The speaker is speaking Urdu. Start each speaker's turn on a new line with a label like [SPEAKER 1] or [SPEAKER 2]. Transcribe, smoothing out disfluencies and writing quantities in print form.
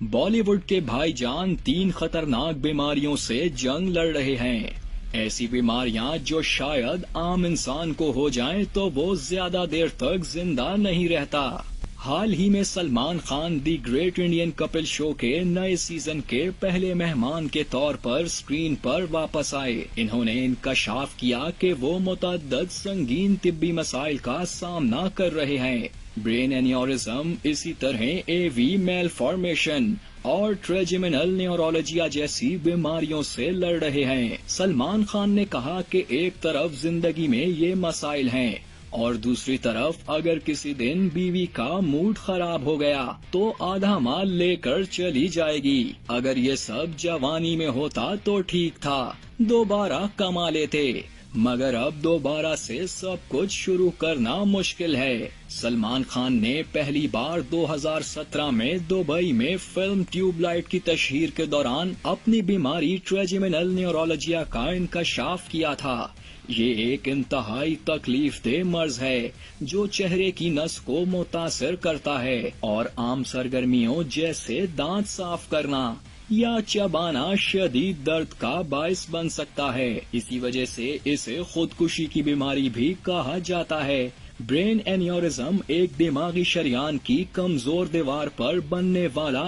[SPEAKER 1] بالی ووڈ کے بھائی جان 3 خطرناک بیماریوں سے جنگ لڑ رہے ہیں۔ ایسی بیماریاں جو شاید عام انسان کو ہو جائیں تو وہ زیادہ دیر تک زندہ نہیں رہتا۔ حال ہی میں Salman Khan the great Indian Kapil show کے نئے سیزن کے پہلے مہمان کے طور پر اسکرین پر واپس آئے۔ انہوں نے انکشاف کیا کہ وہ متعدد سنگین طبی مسائل کا سامنا کر رہے ہیں۔ برین اینیورزم، اسی طرح اے وی میل فارمیشن اور ٹریجیمینل نیورولوجیا جیسی بیماریوں سے لڑ رہے ہیں۔ سلمان خان نے کہا کہ ایک طرف زندگی میں یہ مسائل ہیں اور دوسری طرف اگر کسی دن بیوی کا موڈ خراب ہو گیا تو آدھا مال لے کر چلی جائے گی۔ اگر یہ سب جوانی میں ہوتا تو ٹھیک تھا، دوبارہ کما لیتے، مگر اب دوبارہ سے سب کچھ شروع کرنا مشکل ہے۔ سلمان خان نے پہلی بار 2017 میں دبئی میں فلم ٹیوب لائٹ کی تشہیر کے دوران اپنی بیماری ٹریجیمینل نیورولوجیا کا انکشاف کیا تھا۔ یہ ایک انتہائی تکلیف دہ مرض ہے جو چہرے کی نس کو متاثر کرتا ہے اور عام سرگرمیوں جیسے دانت صاف کرنا یا چبانا شدید درد کا باعث بن سکتا ہے۔ اسی وجہ سے اسے خودکشی کی بیماری بھی کہا جاتا ہے۔ برین اینیورزم ایک دماغی شریان کی کمزور دیوار پر بننے والا